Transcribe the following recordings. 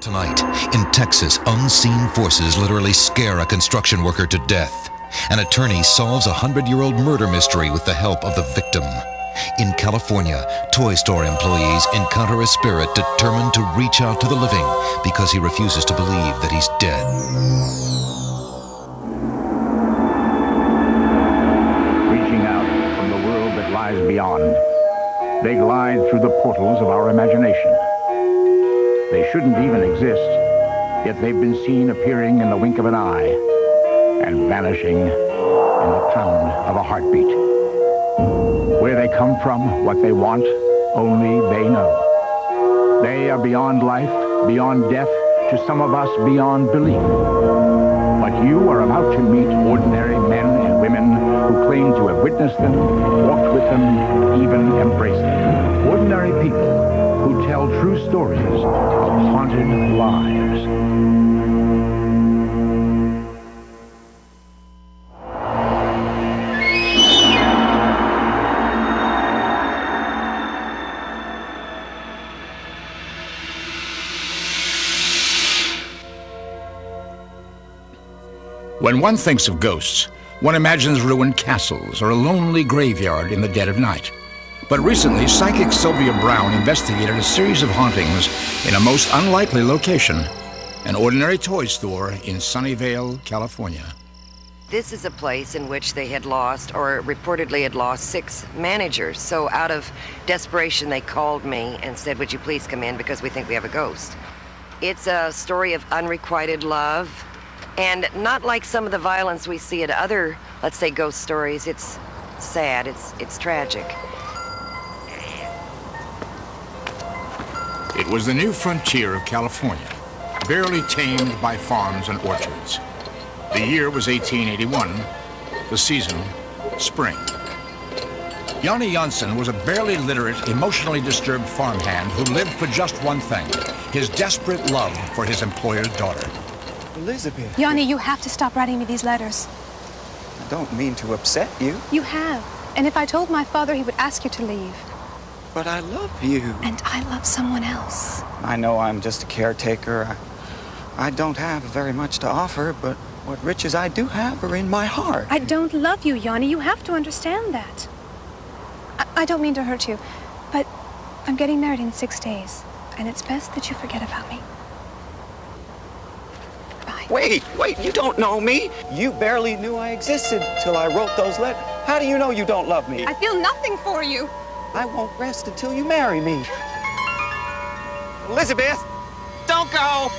Tonight, in Texas, unseen forces literally scare a construction worker to death. An attorney solves a 100-year-old murder mystery with the help of the victim. In California, toy store employees encounter a spirit determined to reach out to the living because he refuses to believe that he's dead. Reaching out from the world that lies beyond, they glide through the portals of our imagination. They shouldn't even exist, yet they've been seen appearing in the wink of an eye and vanishing in the pound of a heartbeat. Where they come from, what they want, only they know. They are beyond life, beyond death, to some of us beyond belief. But you are about to meet ordinary men and women who claim to have witnessed them, walked with them, even embraced them. Ordinary people who tell true stories of haunted lives. When one thinks of ghosts, one imagines ruined castles or a lonely graveyard in the dead of night. But recently, psychic Sylvia Brown investigated a series of hauntings in a most unlikely location, an ordinary toy store in Sunnyvale, California. This is a place in which they had lost, or reportedly had lost, 6 managers. So out of desperation, they called me and said, would you please come in because we think we have a ghost. It's a story of unrequited love, and not like some of the violence we see at other, let's say, ghost stories. It's sad, it's tragic. It was the new frontier of California, barely tamed by farms and orchards. The year was 1881, the season, spring. Yanni Janssen was a barely literate, emotionally disturbed farmhand who lived for just one thing, his desperate love for his employer's daughter. Elizabeth. Yanni, you have to stop writing me these letters. I don't mean to upset you. You have. And if I told my father, he would ask you to leave. But I love you. And I love someone else. I know I'm just a caretaker. I don't have very much to offer, but what riches I do have are in my heart. I don't love you, Yanni. You have to understand that. I don't mean to hurt you, but I'm getting married in 6 days, and it's best that you forget about me. Bye. Wait, you don't know me. You barely knew I existed till I wrote those letters. How do you know you don't love me? I feel nothing for you. I won't rest until you marry me. Elizabeth, don't go!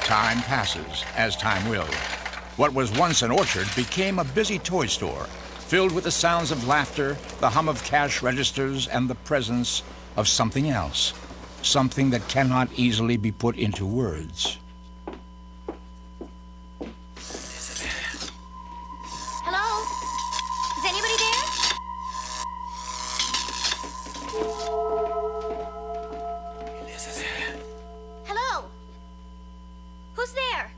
Time passes, as time will. What was once an orchard became a busy toy store, filled with the sounds of laughter, the hum of cash registers, and the presence of something else. Something that cannot easily be put into words. Hello? Is anybody there? Elizabeth. Hello? Who's there?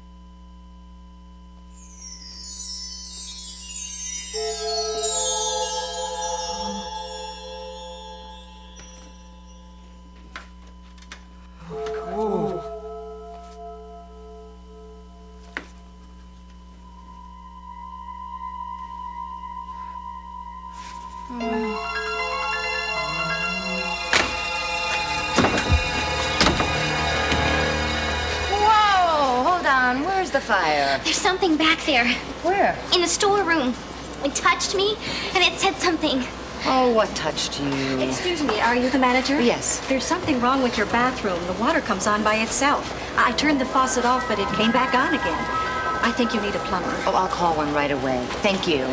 the fire? There's something back there. Where? In the storeroom. It touched me, and it said something. Oh, what touched you? Excuse me, are you the manager? Yes. There's something wrong with your bathroom. The water comes on by itself. I turned the faucet off, but it came back on again. I think you need a plumber. Oh, I'll call one right away. Thank you.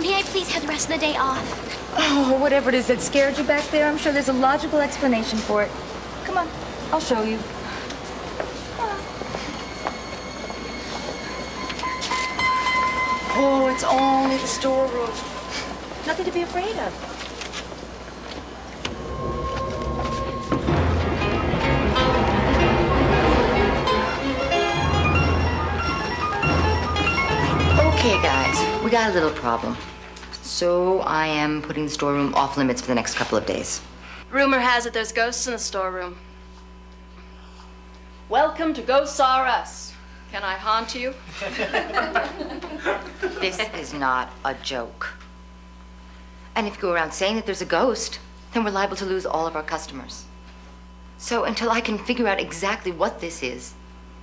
May I please have the rest of the day off? Oh, whatever it is that scared you back there, I'm sure there's a logical explanation for it. Come on, I'll show you. Oh, it's only the storeroom. Nothing to be afraid of. Okay, guys, we got a little problem. So I am putting the storeroom off limits for the next couple of days. Rumor has it there's ghosts in the storeroom. Welcome to Ghosts R Us. Can I haunt you? This is not a joke. And if you go around saying that there's a ghost, then we're liable to lose all of our customers. So until I can figure out exactly what this is,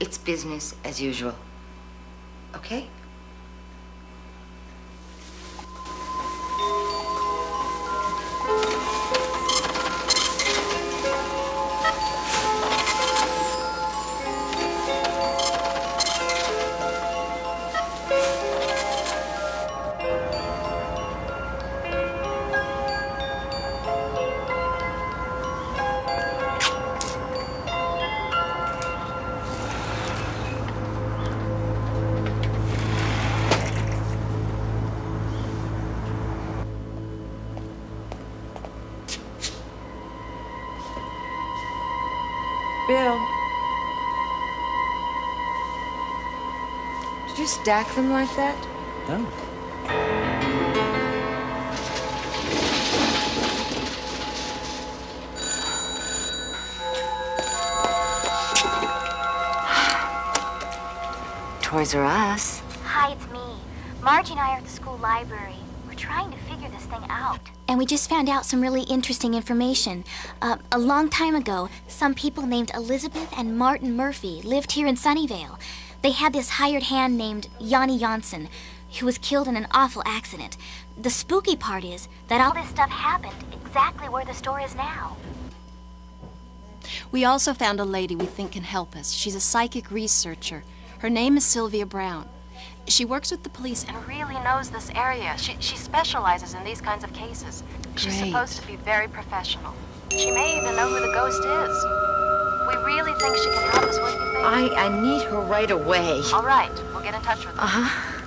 it's business as usual. Okay? Bill. Did you stack them like that? No. Toys R Us. Hi, it's me. Margie and I are at the school library. We're trying to figure this thing out. And we just found out some really interesting information. A long time ago, some people named Elizabeth and Martin Murphy lived here in Sunnyvale. They had this hired hand named Yanni Janssen, who was killed in an awful accident. The spooky part is that all this stuff happened exactly where the store is now. We also found a lady we think can help us. She's a psychic researcher. Her name is Sylvia Brown. She works with the police and really knows this area. She specializes in these kinds of cases. She's supposed to be very professional. She may even know who the ghost is. We really think she can help us. What do you think? I need her right away. All right, we'll get in touch with her. Uh-huh.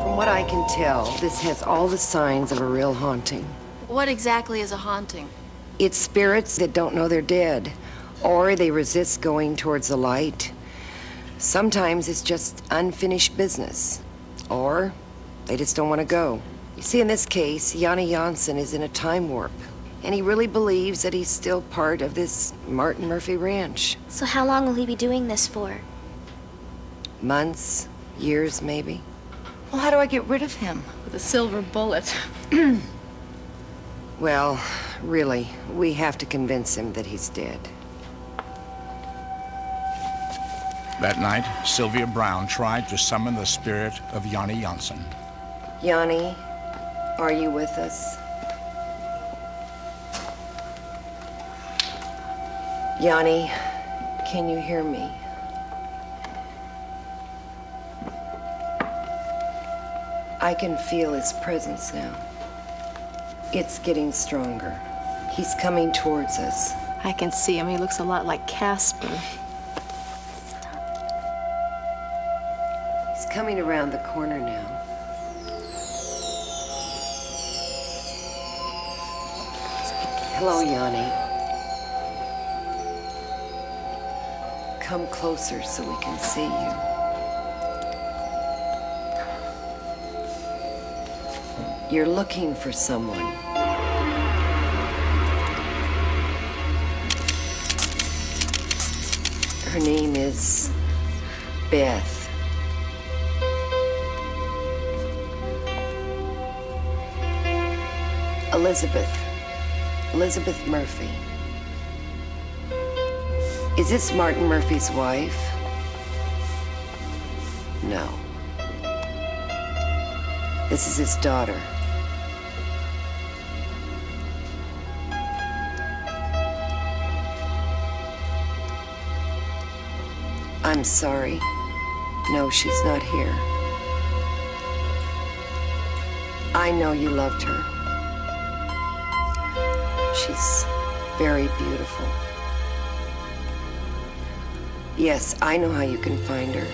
From what I can tell, this has all the signs of a real haunting. What exactly is a haunting? It's spirits that don't know they're dead, or they resist going towards the light. Sometimes it's just unfinished business, or they just don't want to go. You see, in this case, Yanni Janssen is in a time warp, and he really believes that he's still part of this Martin Murphy ranch. So how long will he be doing this for? Months, years, maybe. Well, how do I get rid of him? With a silver bullet. Well, really, we have to convince him that he's dead. That night, Sylvia Brown tried to summon the spirit of Yanni Janssen. Yanni, are you with us? Yanni, can you hear me? I can feel his presence now. It's getting stronger. He's coming towards us. I can see him. He looks a lot like Casper. He's coming around the corner now. Hello, Yanni. Come closer so we can see you. You're looking for someone. Her name is Beth. Elizabeth Murphy. Is this Martin Murphy's wife? No. This is his daughter. I'm sorry. No, she's not here. I know you loved her. She's very beautiful. Yes, I know how you can find her.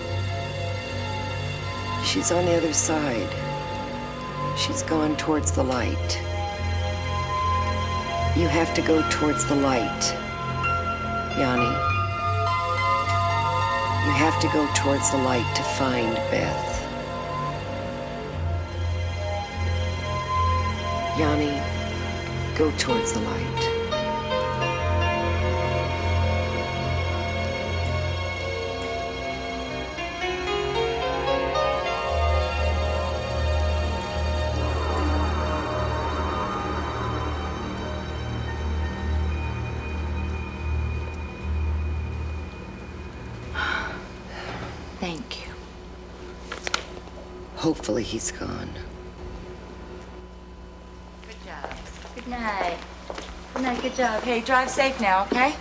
She's on the other side. She's gone towards the light. You have to go towards the light, Yanni. You have to go towards the light to find Beth. Yanni, go towards the light. Thank you. Hopefully he's gone. Good job. Good night. Good night, good job. Hey, drive safe now, okay?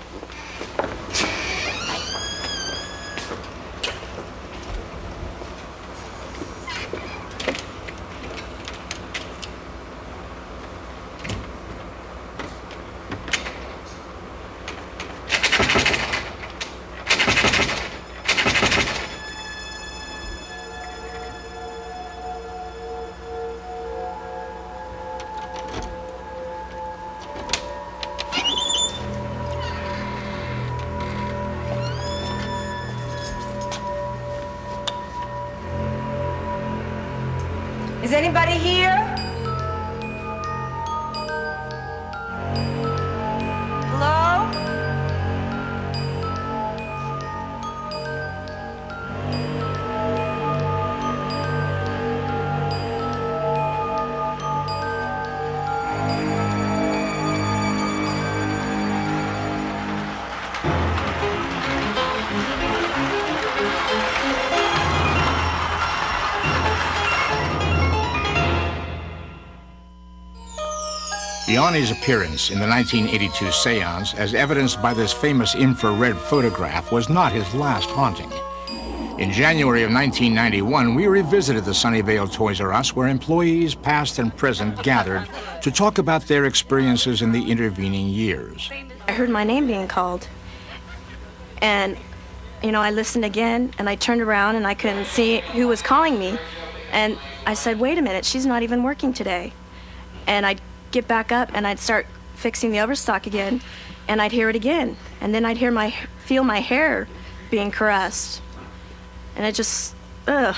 Is anybody here? Hello? Yanni's appearance in the 1982 seance, as evidenced by this famous infrared photograph, was not his last haunting. In January of 1991, we revisited the Sunnyvale Toys R Us, where employees past and present gathered to talk about their experiences in the intervening years. I heard my name being called. And, you know, I listened again, and I turned around, and I couldn't see who was calling me. And I said, wait a minute, she's not even working today. And I'd get back up, and I'd start fixing the overstock again, and I'd hear it again. And then I'd feel my hair being caressed. And it just, ugh.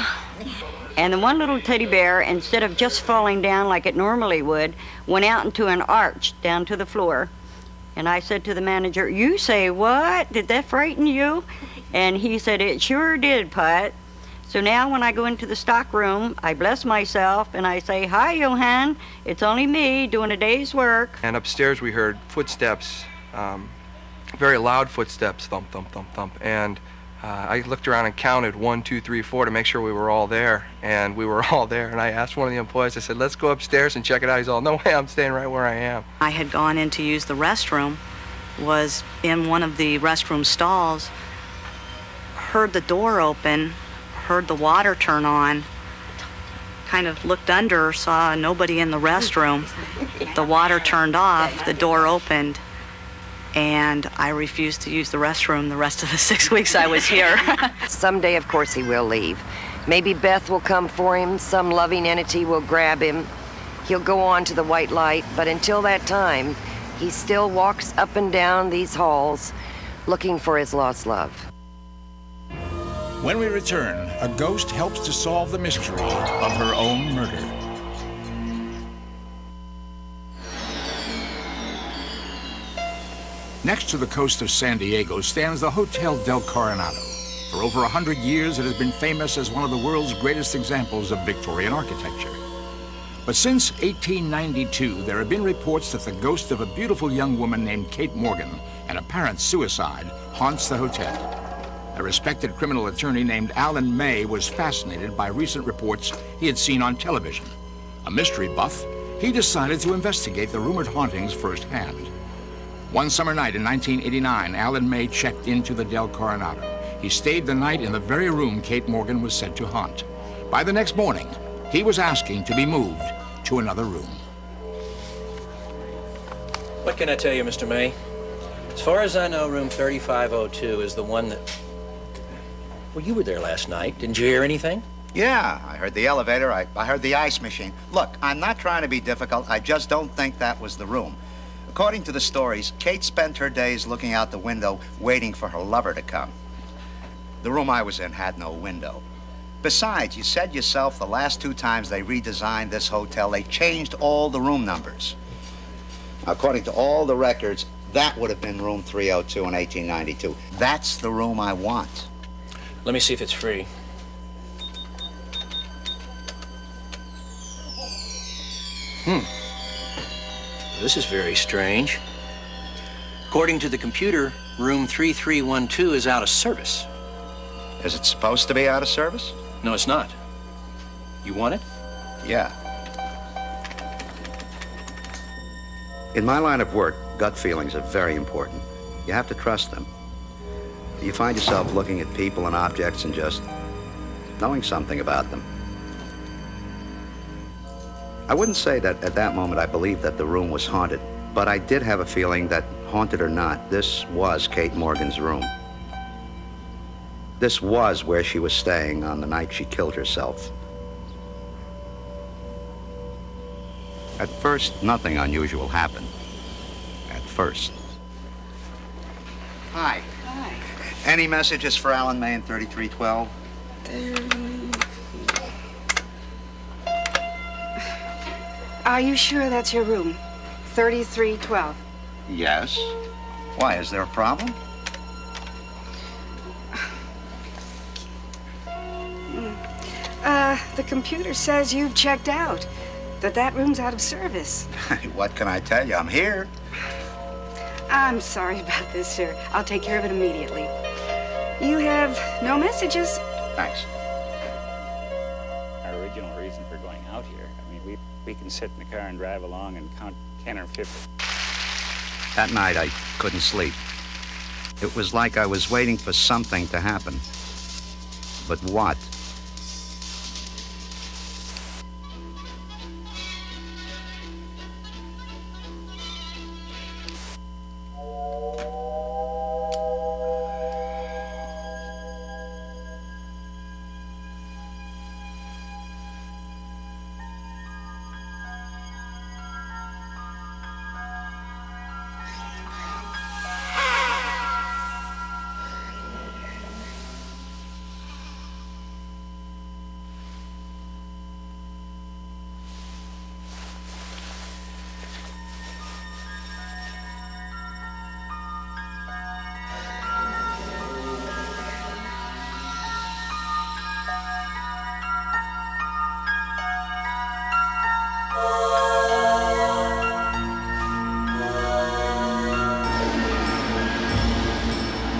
And the one little teddy bear, instead of just falling down like it normally would, went out into an arch down to the floor. And I said to the manager, "You say what? Did that frighten you?" And he said, "It sure did, Pat." So now when I go into the stock room, I bless myself and I say, "Hi, Johan. It's only me doing a day's work." And upstairs we heard footsteps, very loud footsteps, thump, thump, thump, thump. And I looked around and counted 1, 2, 3, 4 to make sure we were all there. And we were all there. And I asked one of the employees, I said, "Let's go upstairs and check it out." He's all, "No way, I'm staying right where I am." I had gone in to use the restroom, was in one of the restroom stalls, heard the door open, heard the water turn on, kind of looked under, saw nobody in the restroom. The water turned off, the door opened, and I refused to use the restroom the rest of the 6 weeks I was here. Someday, of course, he will leave. Maybe Beth will come for him, some loving entity will grab him. He'll go on to the white light, but until that time, he still walks up and down these halls looking for his lost love. When we return, a ghost helps to solve the mystery of her own murder. Next to the coast of San Diego stands the Hotel del Coronado. For over 100 years, it has been famous as one of the world's greatest examples of Victorian architecture. But since 1892, there have been reports that the ghost of a beautiful young woman named Kate Morgan, an apparent suicide, haunts the hotel. A respected criminal attorney named Alan May was fascinated by recent reports he had seen on television. A mystery buff, he decided to investigate the rumored hauntings firsthand. One summer night in 1989, Alan May checked into the Del Coronado. He stayed the night in the very room Kate Morgan was said to haunt. By the next morning, he was asking to be moved to another room. What can I tell you, Mr. May? As far as I know, room 3502 is the one that... Well, you were there last night. Didn't you hear anything? Yeah, I heard the elevator, I heard the ice machine. Look, I'm not trying to be difficult, I just don't think that was the room. According to the stories, Kate spent her days looking out the window waiting for her lover to come. The room I was in had no window. Besides, you said yourself the last 2 times they redesigned this hotel, they changed all the room numbers. According to all the records, that would have been room 302 in 1892. That's the room I want. Let me see if it's free. This is very strange. According to the computer, room 3312 is out of service. Is it supposed to be out of service? No, it's not. You want it? Yeah. In my line of work, gut feelings are very important. You have to trust them. You find yourself looking at people and objects and just knowing something about them. I wouldn't say that at that moment I believed that the room was haunted, but I did have a feeling that, haunted or not, this was Kate Morgan's room. This was where she was staying on the night she killed herself. At first, nothing unusual happened. At first. Hi. Hi. Any messages for Alan May in 3312? Are you sure that's your room? 3312. Yes. Why, is there a problem? The computer says you've checked out. That room's out of service. What can I tell you? I'm here. I'm sorry about this, sir. I'll take care of it immediately. You have no messages. Thanks. Our original reason for going out here, I mean, we can sit in the car and drive along and count 10 or 50. That night, I couldn't sleep. It was like I was waiting for something to happen. But what?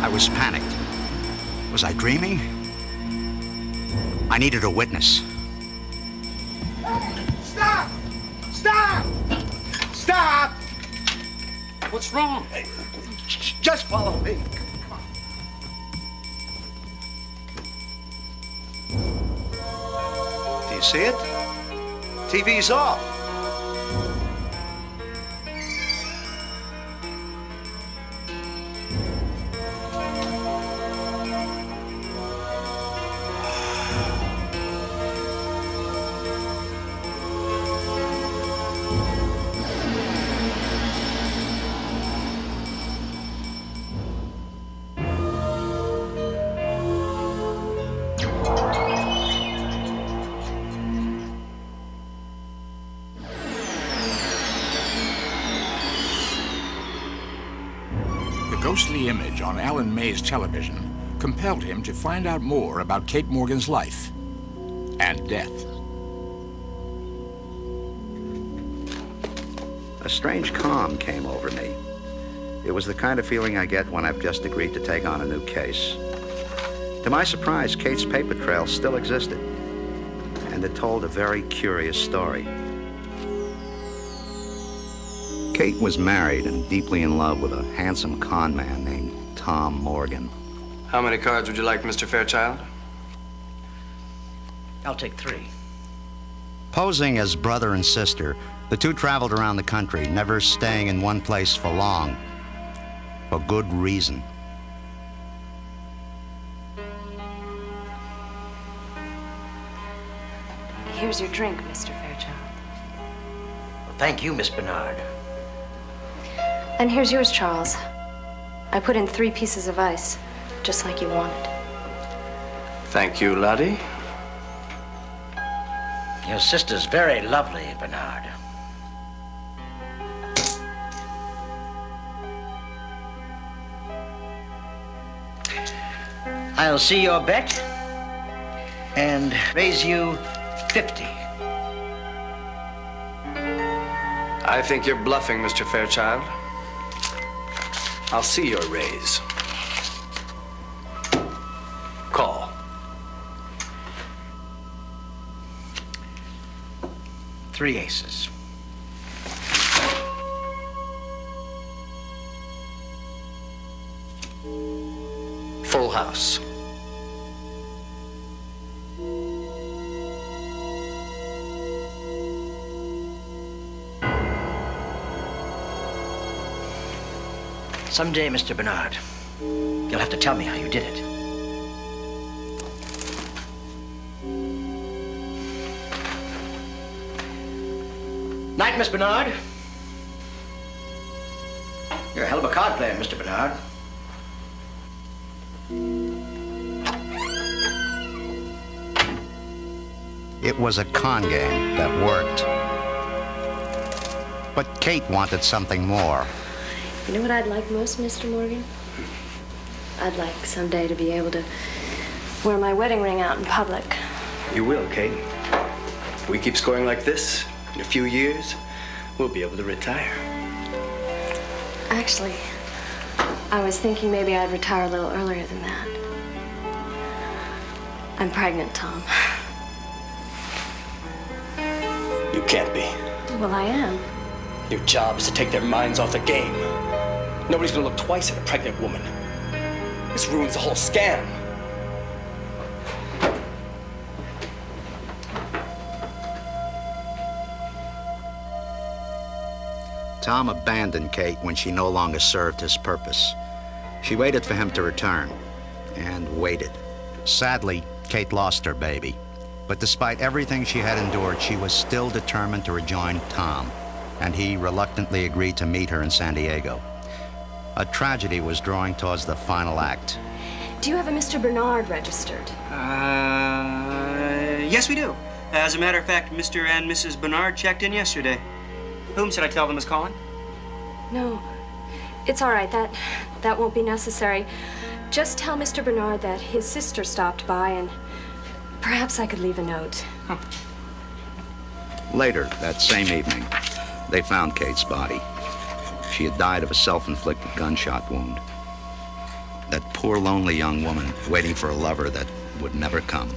I was panicked. Was I dreaming? I needed a witness. Stop! Stop! Stop! What's wrong? Just follow me. Do you see it? TV's off. ghostly image on Alan May's television compelled him to find out more about Kate Morgan's life and death. A strange calm came over me. It was the kind of feeling I get when I've just agreed to take on a new case. To my surprise, Kate's paper trail still existed, and it told a very curious story. Kate was married and deeply in love with a handsome con man named Tom Morgan. How many cards would you like, Mr. Fairchild? I'll take 3. Posing as brother and sister, the two traveled around the country, never staying in one place for long, for good reason. Here's your drink, Mr. Fairchild. Well, thank you, Miss Bernard. And here's yours, Charles. I put in 3 pieces of ice, just like you wanted. Thank you, Lottie. Your sister's very lovely, Bernard. I'll see your bet and raise you 50. I think you're bluffing, Mr. Fairchild. I'll see your raise. Call. Three aces. Full house. Someday, Mr. Bernard, you'll have to tell me how you did it. Night, Miss Bernard. You're a hell of a card player, Mr. Bernard. It was a con game that worked. But Kate wanted something more. You know what I'd like most, Mr. Morgan? I'd like someday to be able to wear my wedding ring out in public. You will, Kate. If we keep scoring like this, in a few years, we'll be able to retire. Actually, I was thinking maybe I'd retire a little earlier than that. I'm pregnant, Tom. You can't be. Well, I am. Your job is to take their minds off the game. Nobody's gonna look twice at a pregnant woman. This ruins the whole scam. Tom abandoned Kate when she no longer served his purpose. She waited for him to return, and waited. Sadly, Kate lost her baby. But despite everything she had endured, she was still determined to rejoin Tom, and he reluctantly agreed to meet her in San Diego. A tragedy was drawing towards the final act. Do you have a Mr. Bernard registered? Yes, we do. As a matter of fact, Mr. and Mrs. Bernard checked in yesterday. Whom should I tell them is calling? No, it's all right. That won't be necessary. Just tell Mr. Bernard that his sister stopped by, and perhaps I could leave a note. Later, that same evening, they found Kate's body. She had died of a self-inflicted gunshot wound. That poor, lonely young woman waiting for a lover that would never come.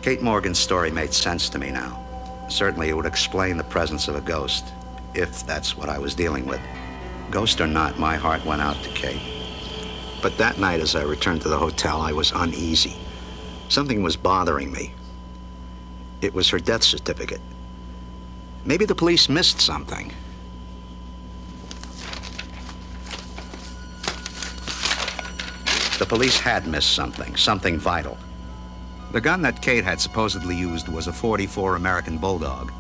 Kate Morgan's story made sense to me now. Certainly, it would explain the presence of a ghost, if that's what I was dealing with. Ghost or not, my heart went out to Kate. But that night, as I returned to the hotel, I was uneasy. Something was bothering me. It was her death certificate. Maybe the police missed something. The police had missed something vital. The gun that Kate had supposedly used was a .44 American Bulldog.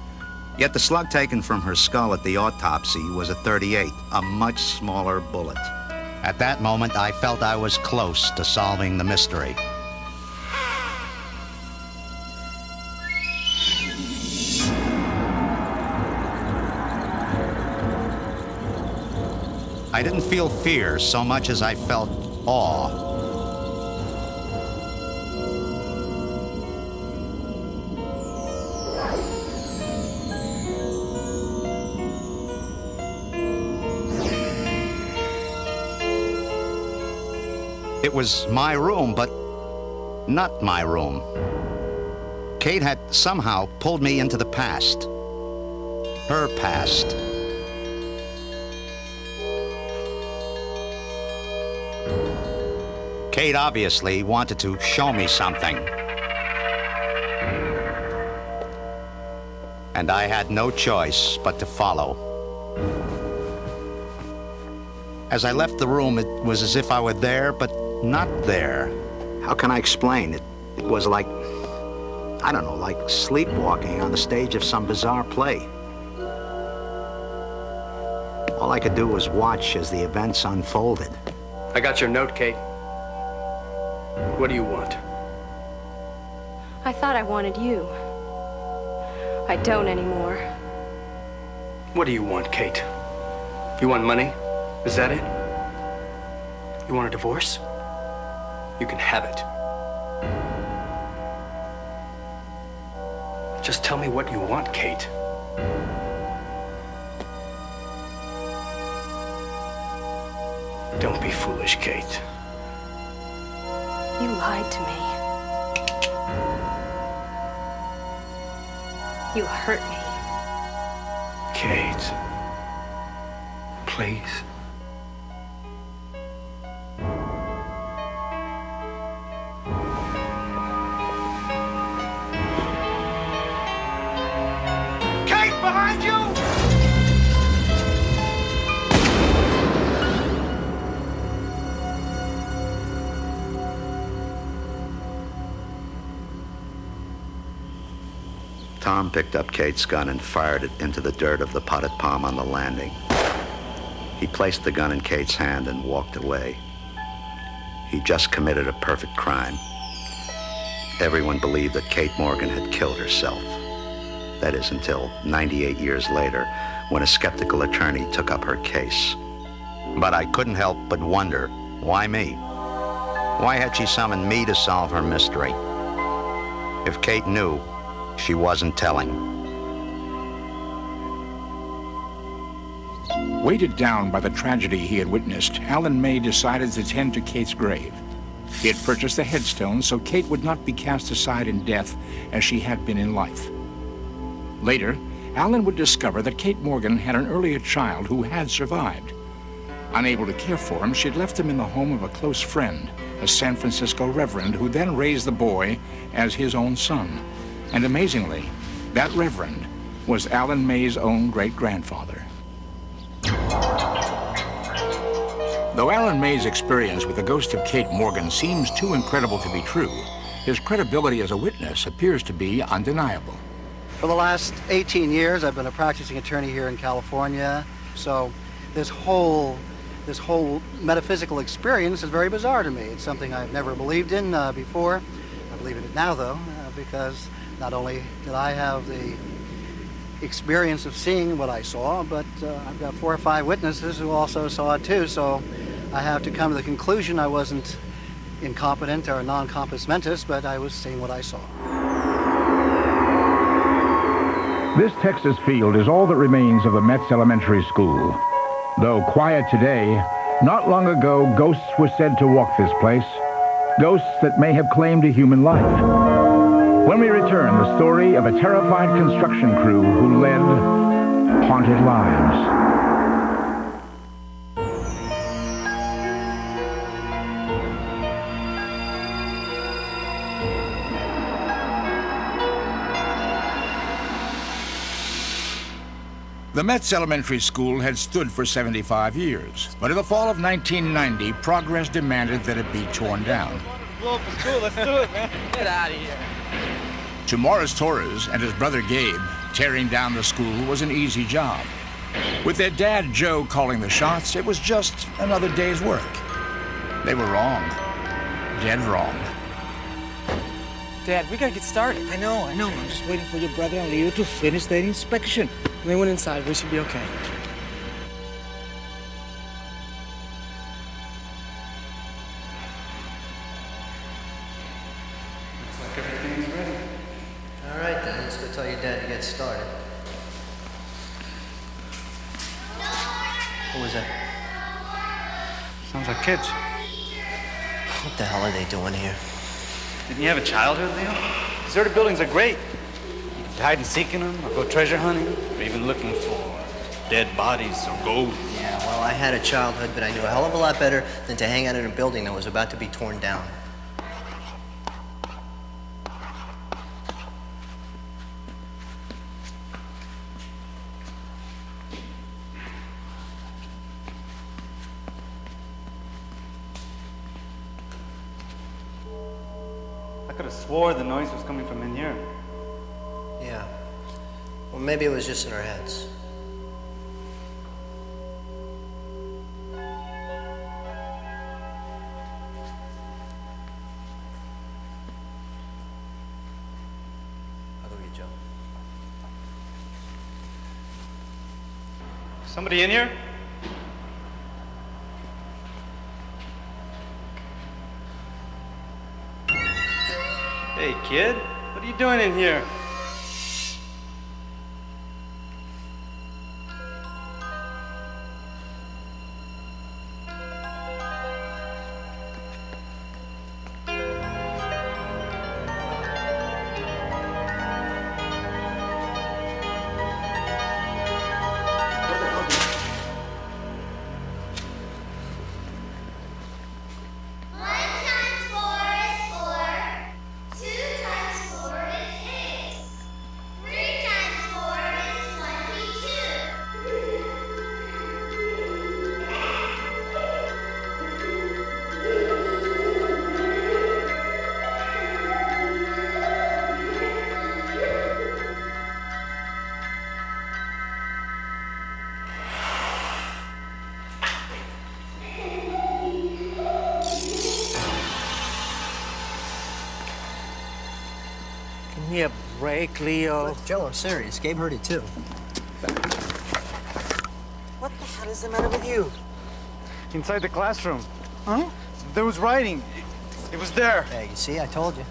Yet the slug taken from her skull at the autopsy was a .38, a much smaller bullet. At that moment, I felt I was close to solving the mystery. I didn't feel fear so much as I felt awe. It was my room, but not my room. Kate had somehow pulled me into the past. Her past. Kate obviously wanted to show me something. And I had no choice but to follow. As I left the room, it was as if I were there, but not there. How can I explain? It was like, I don't know, like sleepwalking on the stage of some bizarre play. All I could do was watch as the events unfolded. I got your note, Kate. What do you want? I thought I wanted you. I don't anymore. What do you want, Kate? You want money? Is that it? You want a divorce? You can have it. Just tell me what you want, Kate. Don't be foolish, Kate. You lied to me. You hurt me. Kate, please. Kate, behind you! Tom picked up Kate's gun and fired it into the dirt of the potted palm on the landing. He placed the gun in Kate's hand and walked away. He just committed a perfect crime. Everyone believed that Kate Morgan had killed herself. That is, until 98 years later, when a skeptical attorney took up her case. But I couldn't help but wonder, why me? Why had she summoned me to solve her mystery? If Kate knew, she wasn't telling. Weighted down by the tragedy he had witnessed, Alan May decided to tend to Kate's grave. He had purchased a headstone so Kate would not be cast aside in death as she had been in life. Later, Alan would discover that Kate Morgan had an earlier child who had survived. Unable to care for him, she had left him in the home of a close friend, a San Francisco reverend who then raised the boy as his own son. And amazingly, that reverend was Alan May's own great-grandfather. Though Alan May's experience with the ghost of Kate Morgan seems too incredible to be true, his credibility as a witness appears to be undeniable. For the last 18 years, I've been a practicing attorney here in California, so this whole metaphysical experience is very bizarre to me. It's something I've never believed in before. I believe in it now, though, because not only did I have the experience of seeing what I saw, but I've got 4 or 5 witnesses who also saw it too, so I have to come to the conclusion I wasn't incompetent or non-compos mentis, but I was seeing what I saw. This Texas field is all that remains of the Metz Elementary School. Though quiet today, not long ago ghosts were said to walk this place, ghosts that may have claimed a human life. When we return, the story of a terrified construction crew who led haunted lives. The Metz Elementary School had stood for 75 years, but in the fall of 1990, progress demanded that it be torn down. Blow up the school, let's do it, man. Get out of here. To Morris Torres and his brother Gabe, tearing down the school was an easy job. With their dad Joe calling the shots, it was just another day's work. They were wrong. Dead wrong. Dad, we gotta get started. I know. I'm just waiting for your brother and Leo to finish their inspection. They went inside. We should be okay. go tell your dad to get started. What was that? Sounds like kids. What the hell are they doing here? Didn't you have a childhood, Leo? Deserted buildings are great. You can hide and seek in them, or go treasure hunting, or even looking for dead bodies or gold. Yeah, well, I had a childhood, but I knew a hell of a lot better than to hang out in a building that was about to be torn down. I could have swore the noise was coming from in here. Yeah. Well, maybe it was just in our heads. I'll go get Joe. Somebody in here? Hey, kid, what are you doing in here? Give me a break, Leo. Joe, I'm serious. Gabe heard it too. What the hell is the matter with you? Inside the classroom. Huh? There was writing. It was there. Hey, you see, I told you.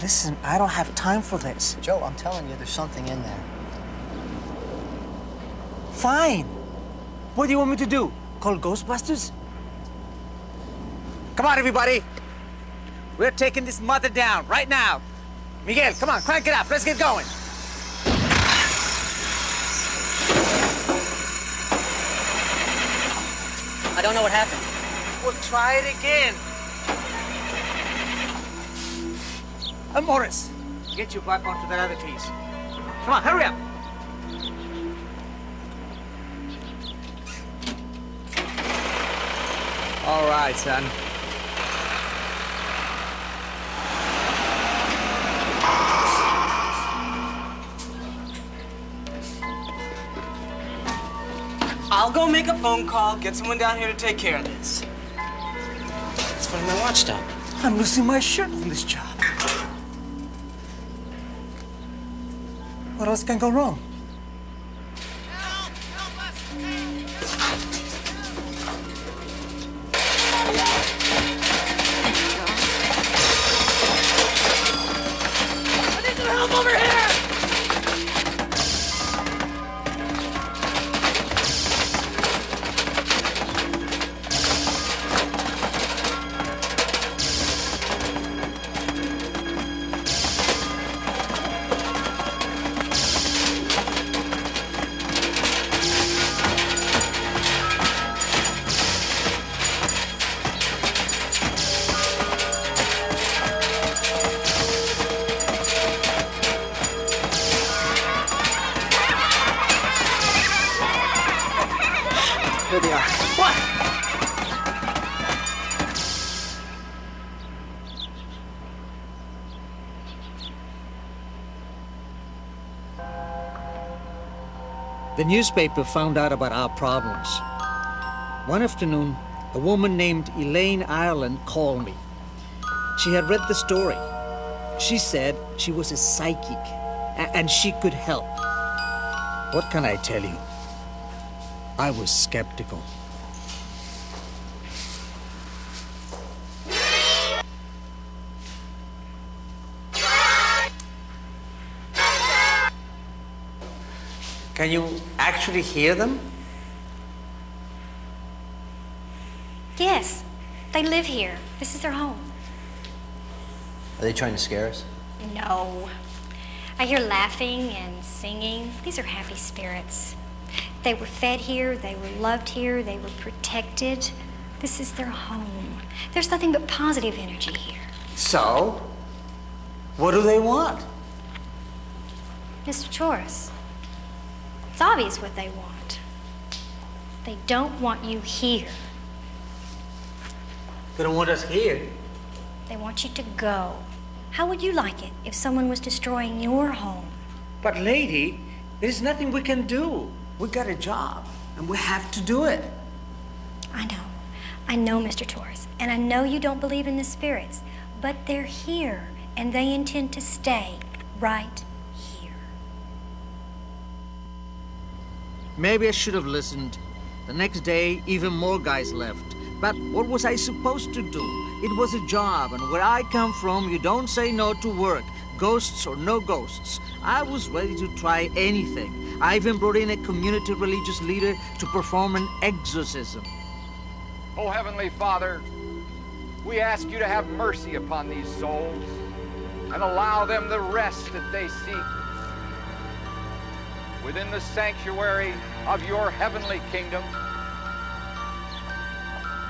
Listen, I don't have time for this. Joe, I'm telling you, there's something in there. Fine. What do you want me to do? Call Ghostbusters? Come on, everybody. We're taking this mother down right now. Miguel, come on, crank it up. Let's get going. I don't know what happened. We'll try it again. Morris, get you back onto that other case. Come on, hurry up. All right, son. I'll go make a phone call, get someone down here to take care of this. Let's find my watch stop. I'm losing my shirt on this job. What else can go wrong? I need your help over here! There they are. What? The newspaper found out about our problems. One afternoon, a woman named Elaine Ireland called me. She had read the story. She said she was a psychic and she could help. What can I tell you? I was skeptical. Can you actually hear them? Yes, they live here. This is their home. Are they trying to scare us? No. I hear laughing and singing. These are happy spirits. They were fed here, they were loved here, they were protected. This is their home. There's nothing but positive energy here. So, what do they want? Mr. Torres, it's obvious what they want. They don't want you here. They don't want us here. They want you to go. How would you like it if someone was destroying your home? But lady, there's nothing we can do. We got a job, and we have to do it. I know. I know, Mr. Torres, and I know you don't believe in the spirits, but they're here, and they intend to stay right here. Maybe I should have listened. The next day, even more guys left. But what was I supposed to do? It was a job, and where I come from, you don't say no to work, ghosts or no ghosts. I was ready to try anything. I even brought in a community religious leader to perform an exorcism. Oh, Heavenly Father, we ask you to have mercy upon these souls and allow them the rest that they seek within the sanctuary of your heavenly kingdom.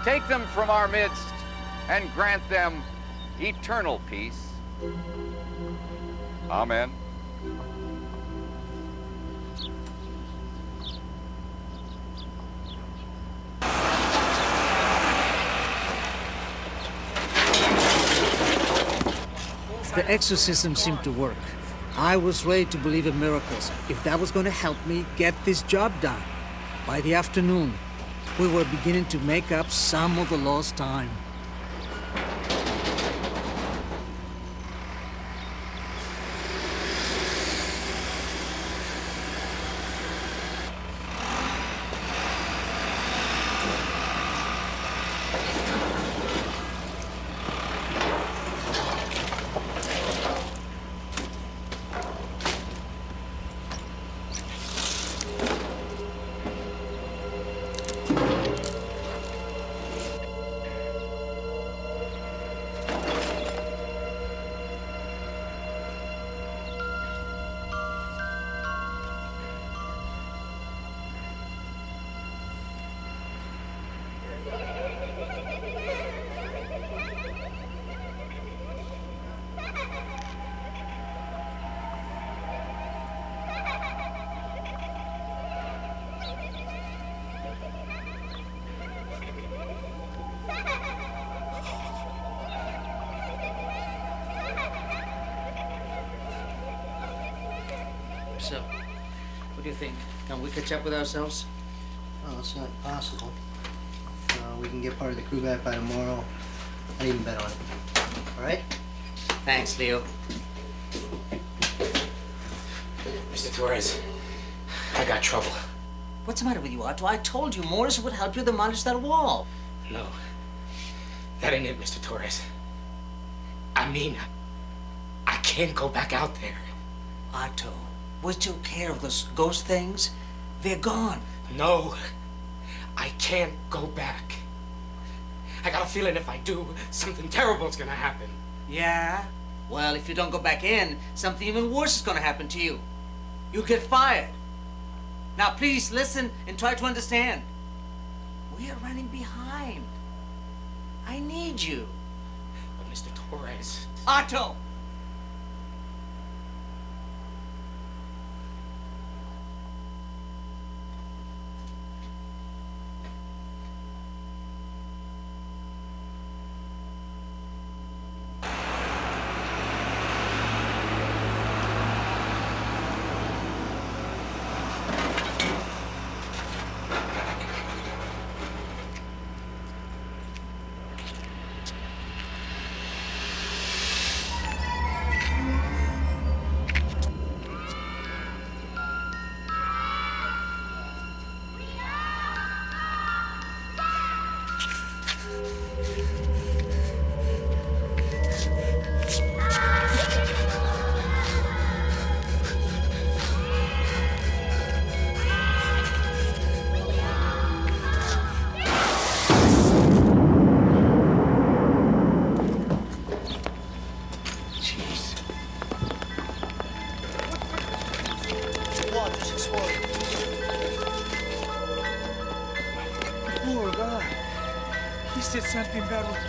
Take them from our midst and grant them eternal peace. Amen. The exorcism seemed to work. I was ready to believe in miracles if that was going to help me get this job done. By the afternoon, we were beginning to make up some of the lost time. So, what do you think? Can we catch up with ourselves? Oh, it's not possible. We can get part of the crew back by tomorrow. I'd even bet on it. All right? Thanks, Leo. Mr. Torres, I got trouble. What's the matter with you, Otto? I told you Morris would help you demolish that wall. No, that ain't it, Mr. Torres. I mean, I can't go back out there. Otto, we took care of those ghost things. They're gone. No, I can't go back. I got a feeling if I do, something terrible's gonna happen. Yeah? Well, if you don't go back in, something even worse is gonna happen to you. You'll get fired. Now, please listen and try to understand. We are running behind. I need you. But Mr. Torres... Otto! God, just exploded. Poor guy. He said something about it.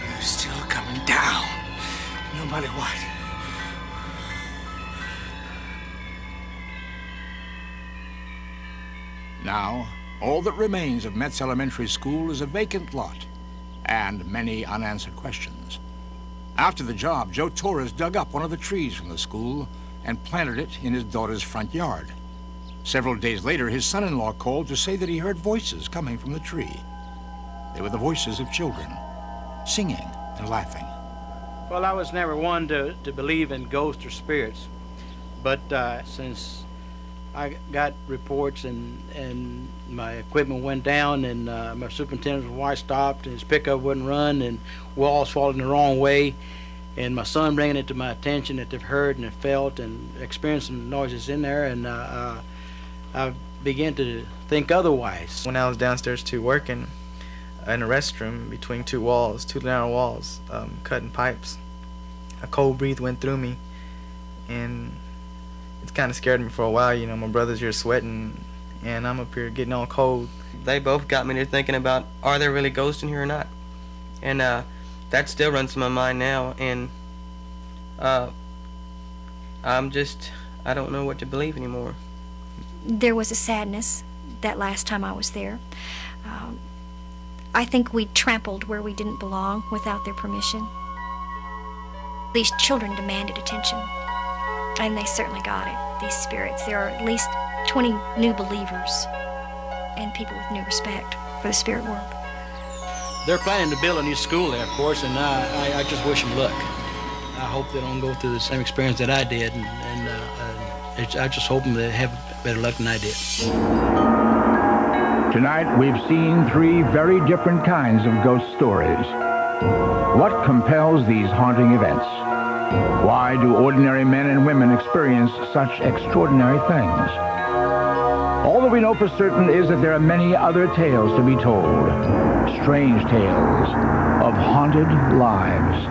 You're still coming down, no matter what. Now, all that remains of Metz Elementary School is a vacant lot and many unanswered questions. After the job, Joe Torres dug up one of the trees from the school and planted it in his daughter's front yard. Several days later, his son-in-law called to say that he heard voices coming from the tree. They were the voices of children, singing and laughing. Well, I was never one to believe in ghosts or spirits, but since I got reports and my equipment went down and my superintendent's wife stopped and his pickup wouldn't run and walls falling the wrong way, and my son bringing it to my attention that they've heard and have felt and experienced some noises in there, and I began to think otherwise. When I was downstairs too working in a restroom between two narrow walls, cutting pipes, a cold breeze went through me, and it kind of scared me for a while. You know, my brother's here sweating, and I'm up here getting all cold. They both got me to thinking about, are there really ghosts in here or not? And that still runs through my mind now, and I don't know what to believe anymore. There was a sadness that last time I was there. I think we trampled where we didn't belong without their permission. These children demanded attention, and they certainly got it, these spirits. There are at least 20 new believers and people with new respect for the spirit world. They're planning to build a new school there, of course, and I just wish them luck. I hope they don't go through the same experience that I did, and I just hope they have better luck than I did. Tonight, we've seen three very different kinds of ghost stories. What compels these haunting events? Why do ordinary men and women experience such extraordinary things? All that we know for certain is that there are many other tales to be told. Strange tales of haunted lives.